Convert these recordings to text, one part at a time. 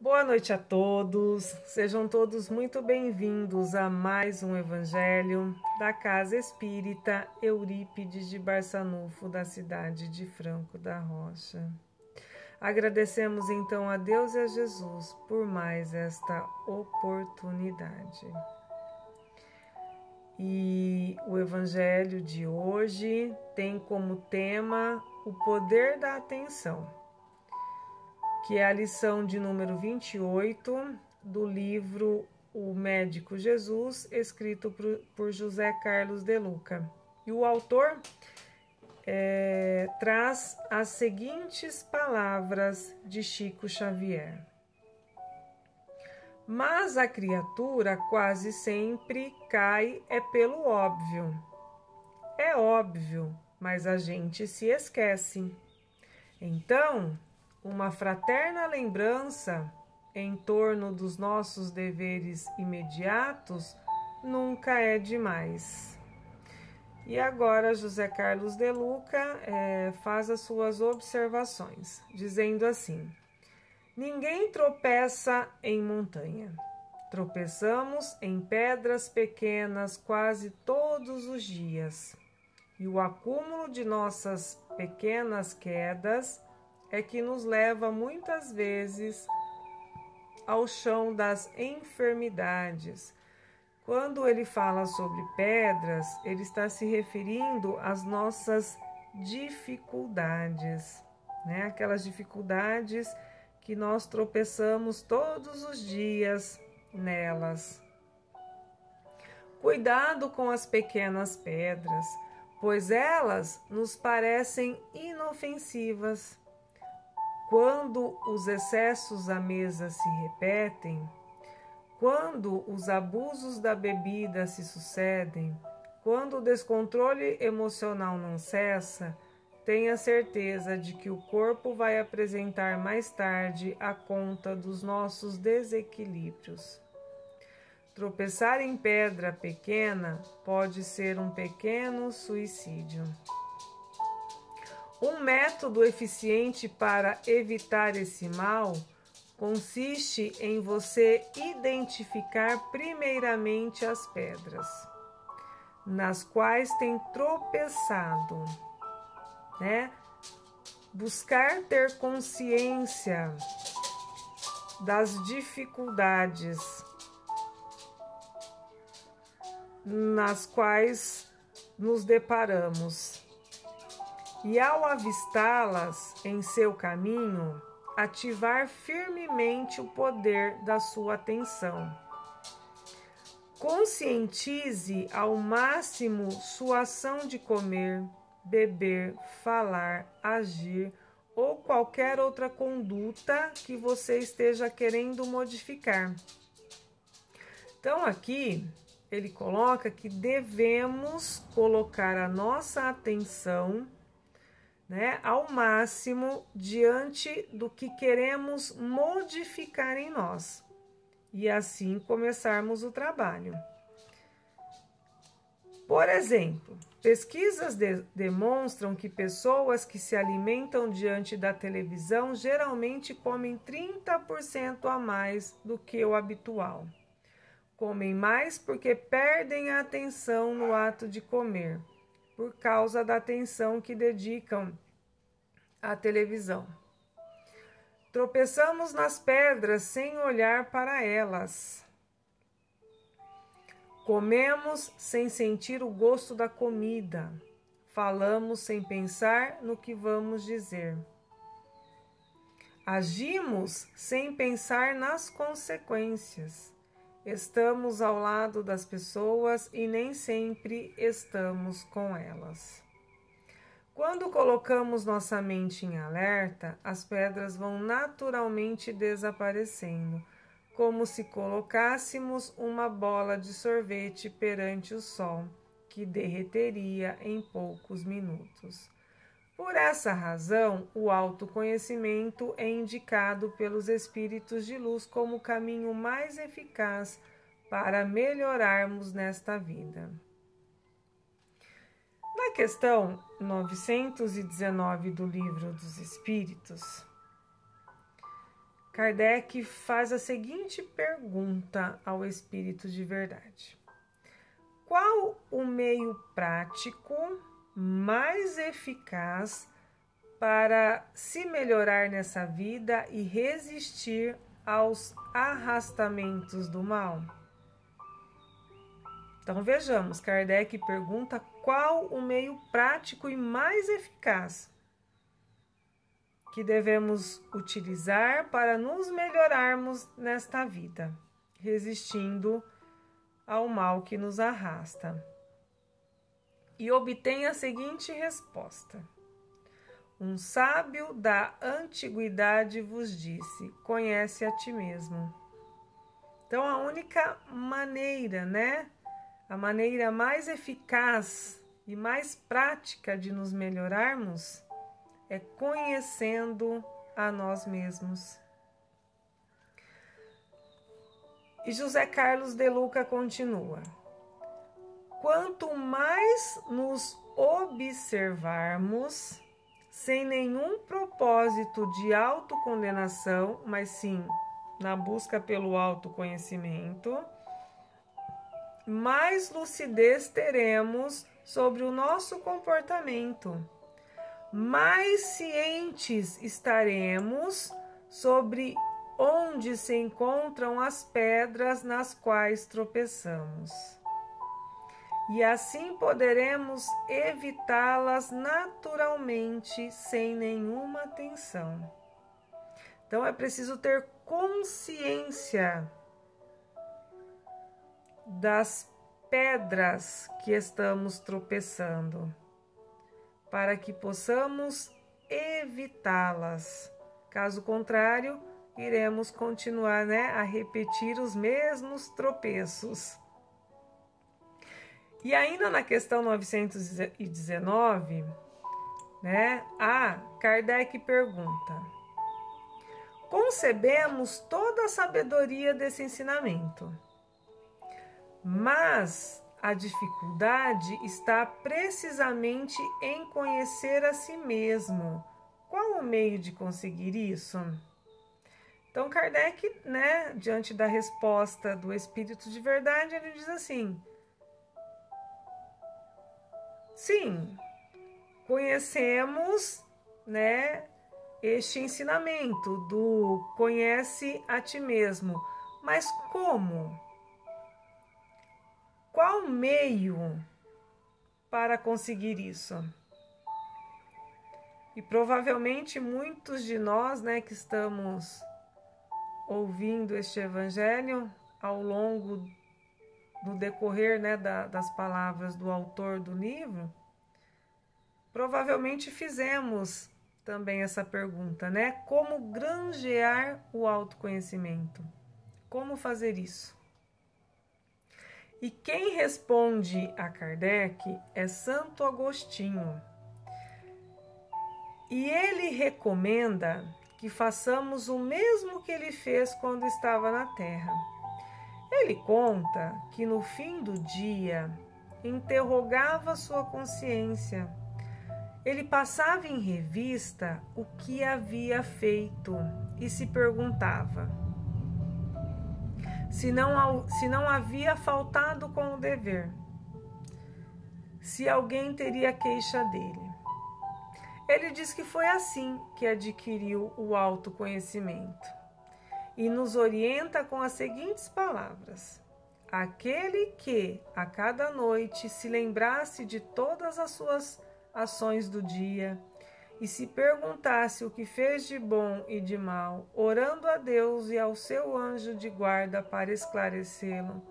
Boa noite a todos, sejam todos muito bem-vindos a mais um Evangelho da Casa Espírita Eurípides de Barçanufo, da cidade de Franco da Rocha. Agradecemos então a Deus e a Jesus por mais esta oportunidade. E o Evangelho de hoje tem como tema o poder da atenção, que é a lição de número 28 do livro O Médico Jesus, escrito por José Carlos de Luca. E o autor traz as seguintes palavras de Chico Xavier. Mas a criatura quase sempre cai pelo óbvio. É óbvio, mas a gente se esquece. Então, uma fraterna lembrança em torno dos nossos deveres imediatos nunca é demais. E agora José Carlos de Luca faz as suas observações, dizendo assim: ninguém tropeça em montanha. Tropeçamos em pedras pequenas quase todos os dias. E o acúmulo de nossas pequenas quedas é que nos leva muitas vezes ao chão das enfermidades. Quando ele fala sobre pedras, ele está se referindo às nossas dificuldades, né? Aquelas dificuldades que nós tropeçamos todos os dias nelas. Cuidado com as pequenas pedras, pois elas nos parecem inofensivas. Quando os excessos à mesa se repetem, quando os abusos da bebida se sucedem, quando o descontrole emocional não cessa, tenha certeza de que o corpo vai apresentar mais tarde a conta dos nossos desequilíbrios. Tropeçar em pedra pequena pode ser um pequeno suicídio. Um método eficiente para evitar esse mal consiste em você identificar primeiramente as pedras nas quais tem tropeçado, né? Buscar ter consciência das dificuldades nas quais nos deparamos. E ao avistá-las em seu caminho, ativar firmemente o poder da sua atenção. Conscientize ao máximo sua ação de comer, beber, falar, agir ou qualquer outra conduta que você esteja querendo modificar. Então aqui ele coloca que devemos colocar a nossa atenção, né, ao máximo diante do que queremos modificar em nós e assim começarmos o trabalho. Por exemplo, pesquisas demonstram que pessoas que se alimentam diante da televisão geralmente comem 30% a mais do que o habitual. Comem mais porque perdem a atenção no ato de comer, por causa da atenção que dedicam à televisão. Tropeçamos nas pedras sem olhar para elas. Comemos sem sentir o gosto da comida. Falamos sem pensar no que vamos dizer. Agimos sem pensar nas consequências. Estamos ao lado das pessoas e nem sempre estamos com elas. Quando colocamos nossa mente em alerta, as pedras vão naturalmente desaparecendo, como se colocássemos uma bola de sorvete perante o sol, que derreteria em poucos minutos. Por essa razão, o autoconhecimento é indicado pelos espíritos de luz como o caminho mais eficaz para melhorarmos nesta vida. Na questão 919 do Livro dos Espíritos, Kardec faz a seguinte pergunta ao Espírito de Verdade: qual o meio prático mais eficaz para se melhorar nessa vida e resistir aos arrastamentos do mal? Então vejamos, Kardec pergunta qual o meio prático e mais eficaz que devemos utilizar para nos melhorarmos nesta vida, resistindo ao mal que nos arrasta. E obtém a seguinte resposta: um sábio da antiguidade vos disse: conhece a ti mesmo. Então a única maneira, a maneira mais eficaz e mais prática de nos melhorarmos é conhecendo a nós mesmos. E José Carlos de Luca continua: quanto mais nos observarmos, sem nenhum propósito de autocondenação, mas sim na busca pelo autoconhecimento, mais lucidez teremos sobre o nosso comportamento, mais cientes estaremos sobre onde se encontram as pedras nas quais tropeçamos. E assim poderemos evitá-las naturalmente, sem nenhuma tensão. Então é preciso ter consciência das pedras que estamos tropeçando, para que possamos evitá-las. Caso contrário, iremos continuar a repetir os mesmos tropeços. E ainda na questão 919, Kardec pergunta: concebemos toda a sabedoria desse ensinamento, mas a dificuldade está precisamente em conhecer a si mesmo. Qual o meio de conseguir isso? Então Kardec, diante da resposta do Espírito de Verdade, ele diz assim: sim, conhecemos, este ensinamento do conhece a ti mesmo, mas como? Qual meio para conseguir isso? E provavelmente muitos de nós, que estamos ouvindo este evangelho ao longo do decorrer das palavras do autor do livro, provavelmente fizemos também essa pergunta, como granjear o autoconhecimento? Como fazer isso? E quem responde a Kardec é Santo Agostinho. E ele recomenda que façamos o mesmo que ele fez quando estava na Terra. Ele conta que no fim do dia interrogava sua consciência. Ele passava em revista o que havia feito e se perguntava se não havia faltado com o dever, se alguém teria queixa dele. Ele diz que foi assim que adquiriu o autoconhecimento e nos orienta com as seguintes palavras: aquele que a cada noite se lembrasse de todas as suas ações do dia e se perguntasse o que fez de bom e de mal, orando a Deus e ao seu anjo de guarda para esclarecê-lo,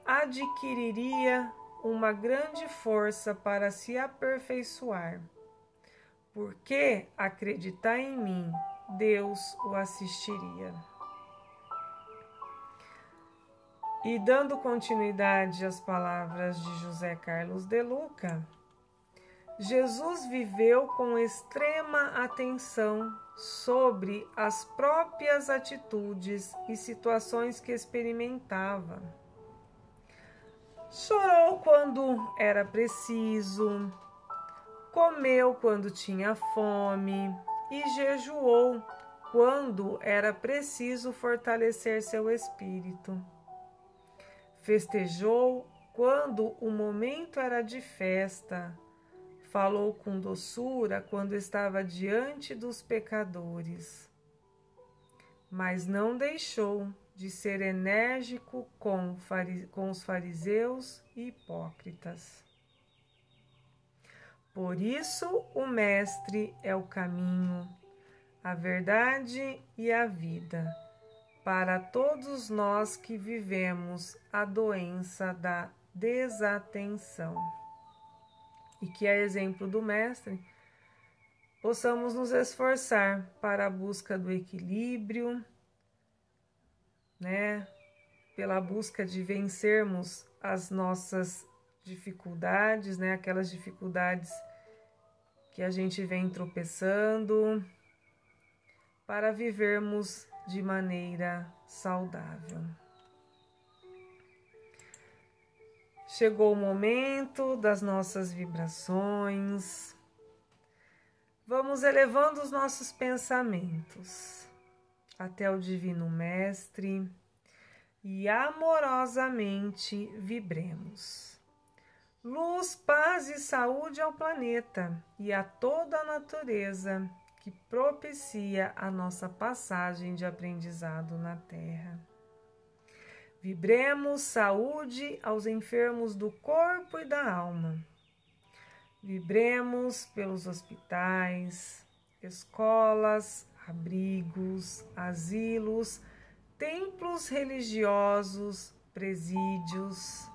adquiriria uma grande força para se aperfeiçoar. Porque acreditar em mim, Deus o assistiria. E dando continuidade às palavras de José Carlos de Luca, Jesus viveu com extrema atenção sobre as próprias atitudes e situações que experimentava. Chorou quando era preciso, comeu quando tinha fome e jejuou quando era preciso fortalecer seu espírito. Festejou quando o momento era de festa. Falou com doçura quando estava diante dos pecadores. Mas não deixou de ser enérgico com os fariseus e hipócritas. Por isso, o Mestre é o caminho, a verdade e a vida, para todos nós que vivemos a doença da desatenção. E que, a exemplo do Mestre, possamos nos esforçar para a busca do equilíbrio, pela busca de vencermos as nossas dificuldades, aquelas dificuldades que a gente vem tropeçando, para vivermos de maneira saudável. Chegou o momento das nossas vibrações. Vamos elevando os nossos pensamentos até o Divino Mestre e amorosamente vibremos. Luz, paz e saúde ao planeta e a toda a natureza que propicia a nossa passagem de aprendizado na Terra. Vibremos saúde aos enfermos do corpo e da alma. Vibremos pelos hospitais, escolas, abrigos, asilos, templos religiosos, presídios.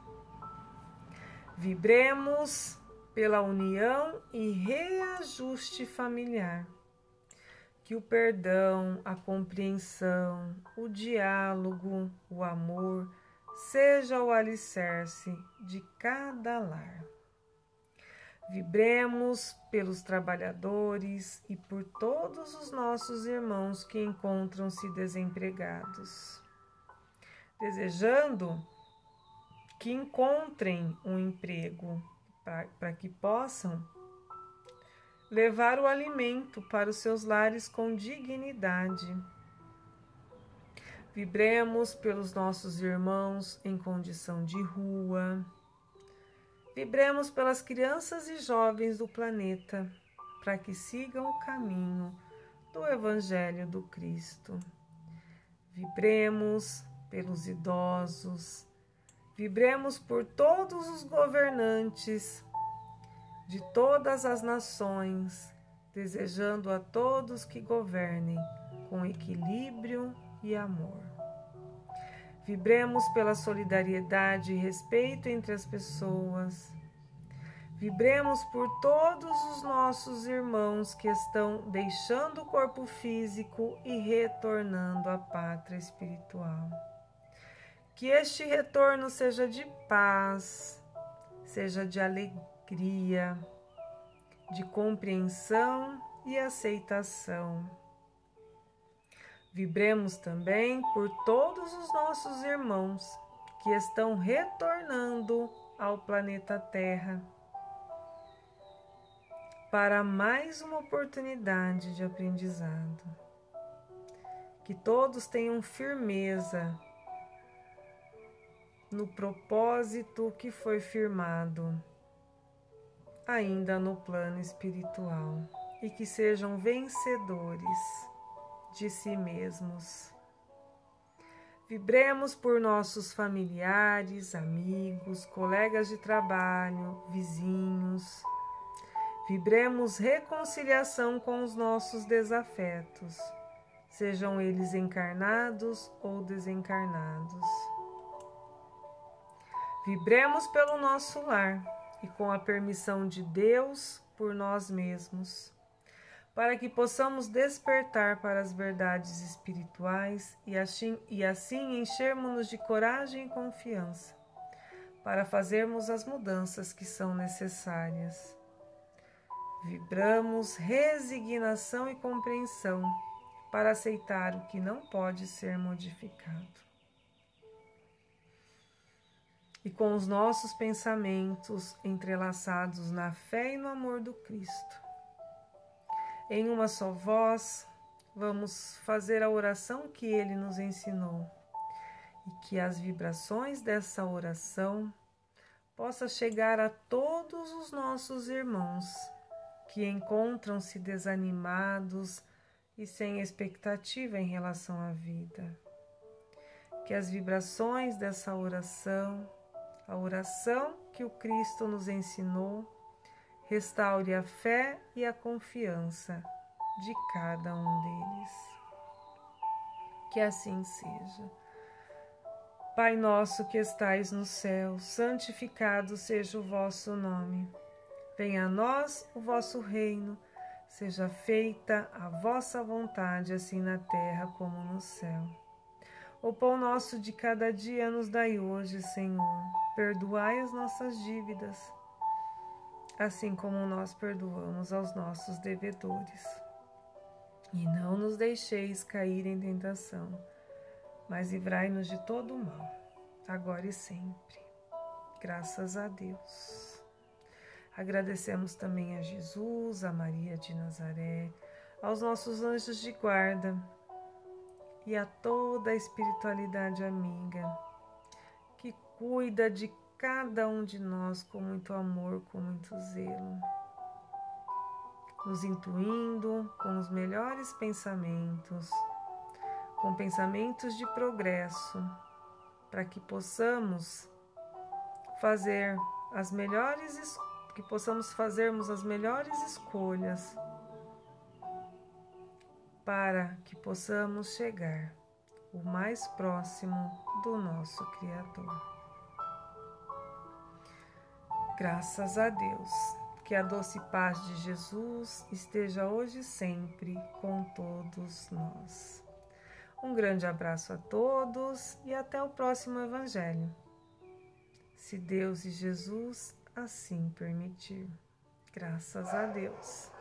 Vibremos pela união e reajuste familiar. Que o perdão, a compreensão, o diálogo, o amor seja o alicerce de cada lar. Vibremos pelos trabalhadores e por todos os nossos irmãos que encontram-se desempregados, desejando que encontrem um emprego para que possam levar o alimento para os seus lares com dignidade. Vibremos pelos nossos irmãos em condição de rua. Vibremos pelas crianças e jovens do planeta, para que sigam o caminho do Evangelho do Cristo. Vibremos pelos idosos. Vibremos por todos os governantes de todas as nações, desejando a todos que governem com equilíbrio e amor. Vibremos pela solidariedade e respeito entre as pessoas. Vibremos por todos os nossos irmãos que estão deixando o corpo físico e retornando à pátria espiritual. Que este retorno seja de paz, seja de alegria, de compreensão e aceitação. Vibremos também por todos os nossos irmãos que estão retornando ao planeta Terra para mais uma oportunidade de aprendizado. Que todos tenham firmeza no propósito que foi firmado ainda no plano espiritual e que sejam vencedores de si mesmos. Vibremos por nossos familiares, amigos, colegas de trabalho, vizinhos. Vibremos reconciliação com os nossos desafetos, sejam eles encarnados ou desencarnados. Vibremos pelo nosso lar e com a permissão de Deus por nós mesmos, para que possamos despertar para as verdades espirituais e assim enchermos-nos de coragem e confiança, para fazermos as mudanças que são necessárias. Vibramos resignação e compreensão para aceitar o que não pode ser modificado. E com os nossos pensamentos entrelaçados na fé e no amor do Cristo, em uma só voz, vamos fazer a oração que ele nos ensinou e que as vibrações dessa oração possa chegar a todos os nossos irmãos que encontram-se desanimados e sem expectativa em relação à vida. Que as vibrações dessa oração, a oração que o Cristo nos ensinou, restaure a fé e a confiança de cada um deles. Que assim seja. Pai nosso que estais no céu, santificado seja o vosso nome. Venha a nós o vosso reino, seja feita a vossa vontade, assim na terra como no céu. O pão nosso de cada dia nos dai hoje, Senhor. Perdoai as nossas dívidas, assim como nós perdoamos aos nossos devedores. E não nos deixeis cair em tentação, mas livrai-nos de todo o mal, agora e sempre. Graças a Deus. Agradecemos também a Jesus, a Maria de Nazaré, aos nossos anjos de guarda e a toda a espiritualidade amiga que cuida de cada um de nós com muito amor, com muito zelo, nos intuindo com os melhores pensamentos, com pensamentos de progresso, para que possamos fazermos as melhores escolhas, para que possamos chegar o mais próximo do nosso Criador. Graças a Deus, que a doce paz de Jesus esteja hoje e sempre com todos nós. Um grande abraço a todos e até o próximo Evangelho, se Deus e Jesus assim permitir. Graças a Deus.